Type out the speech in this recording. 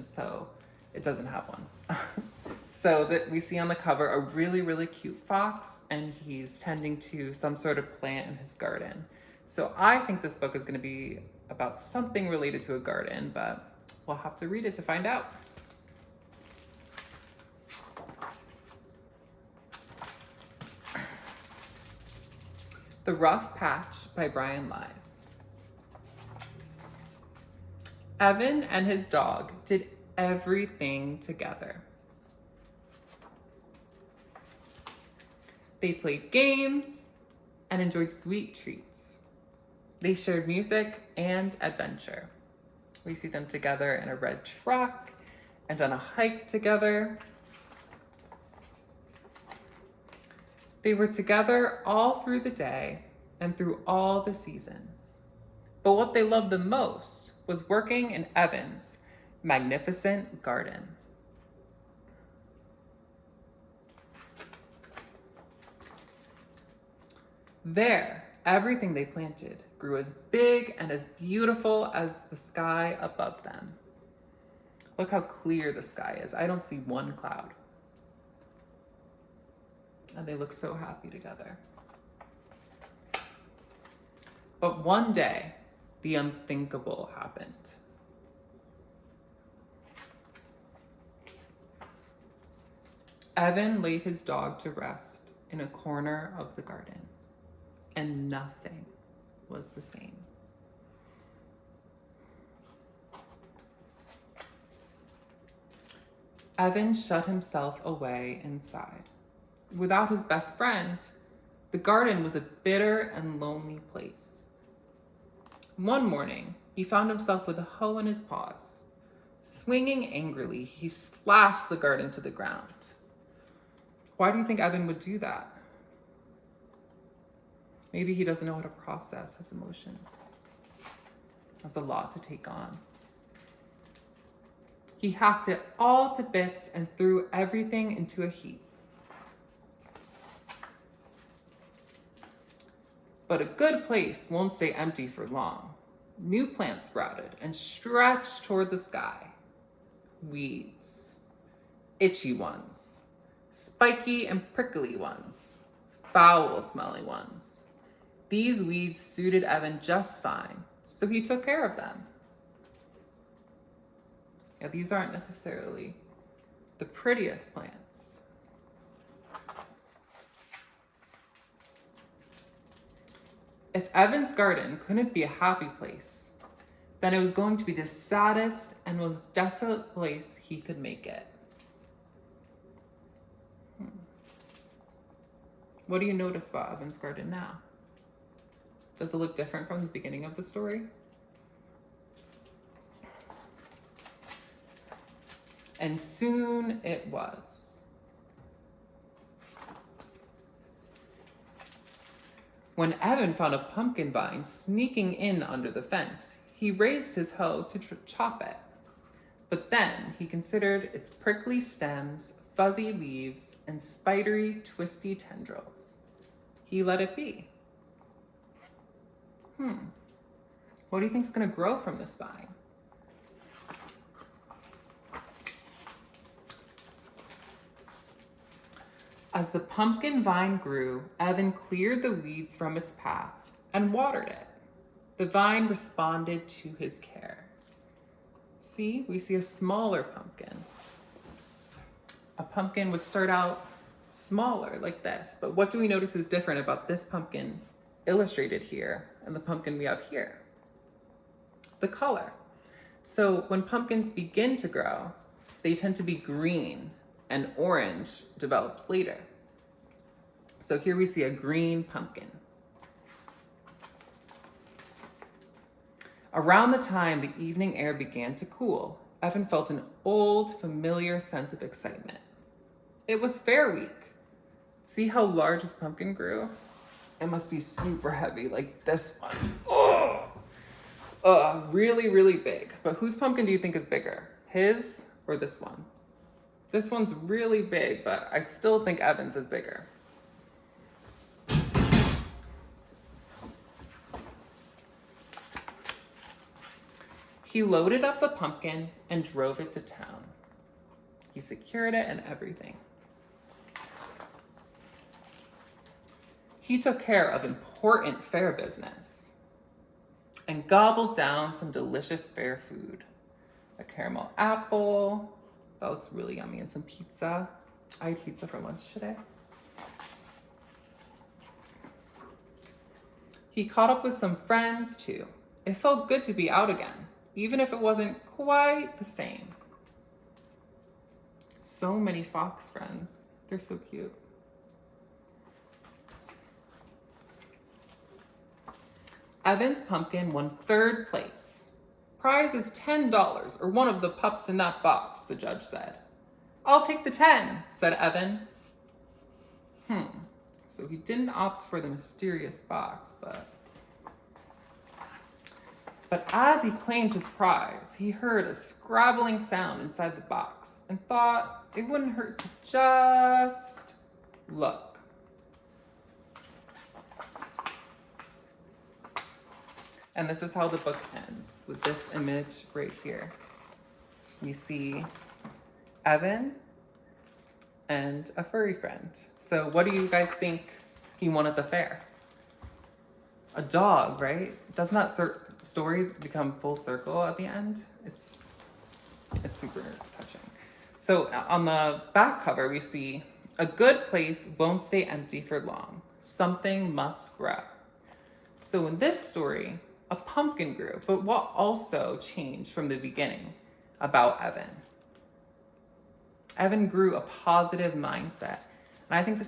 so it doesn't have one. So that we see on the cover a really, really cute fox, and he's tending to some sort of plant in his garden. So I think this book is going to be about something related to a garden, but we'll have to read it to find out. The Rough Patch by Brian Lies. Evan and his dog did everything together. They played games and enjoyed sweet treats. They shared music and adventure. We see them together in a red truck and on a hike together. They were together all through the day and through all the seasons. But what they loved the most was working in Evan's magnificent garden. There, everything they planted grew as big and as beautiful as the sky above them. Look how clear the sky is. I don't see one cloud. And they look so happy together. But one day, the unthinkable happened. Evan laid his dog to rest in a corner of the garden, and nothing was the same. Evan shut himself away inside. Without his best friend, the garden was a bitter and lonely place. One morning, he found himself with a hoe in his paws. Swinging angrily, he slashed the garden to the ground. Why do you think Evan would do that? Maybe he doesn't know how to process his emotions. That's a lot to take on. He hacked it all to bits and threw everything into a heap. But a good place won't stay empty for long. New plants sprouted and stretched toward the sky. Weeds, itchy ones, spiky and prickly ones, foul-smelling ones. These weeds suited Evan just fine, so he took care of them. Now, these aren't necessarily the prettiest plants. If Evan's garden couldn't be a happy place, then it was going to be the saddest and most desolate place he could make it. What do you notice about Evan's garden now? Does it look different from the beginning of the story? And soon it was. When Evan found a pumpkin vine sneaking in under the fence, he raised his hoe to chop it. But then he considered its prickly stems, fuzzy leaves, and spidery, twisty tendrils. He let it be. What do you think's gonna grow from this vine? As the pumpkin vine grew, Evan cleared the weeds from its path and watered it. The vine responded to his care. See, we see a smaller pumpkin. A pumpkin would start out smaller like this, but what do we notice is different about this pumpkin illustrated here and the pumpkin we have here? The color. So when pumpkins begin to grow, they tend to be green, and orange develops later. So here we see a green pumpkin. Around the time the evening air began to cool, Evan felt an old, familiar sense of excitement. It was Fair Week. See how large this pumpkin grew? It must be super heavy, like this one. Really, really big. But whose pumpkin do you think is bigger? His or this one? This one's really big, but I still think Evan's is bigger. He loaded up the pumpkin and drove it to town. He secured it and everything. He took care of important fair business and gobbled down some delicious fair food. A caramel apple, that looks really yummy, and some pizza. I ate pizza for lunch today. He caught up with some friends too. It felt good to be out again, even if it wasn't quite the same. So many fox friends. They're so cute. Evan's pumpkin won 3rd place. Prize is $10, or one of the pups in that box, the judge said. I'll take the 10, said Evan. So he didn't opt for the mysterious box, but as he claimed his prize, he heard a scrabbling sound inside the box and thought it wouldn't hurt to just look. And this is how the book ends, with this image right here. We see Evan and a furry friend. So what do you guys think he won at the fair? A dog, right? Doesn't that story become full circle at the end? It's super touching. So on the back cover, we see a good place won't stay empty for long. Something must grow. So in this story, a pumpkin grew, but what also changed from the beginning about Evan? Evan grew a positive mindset. And I think this is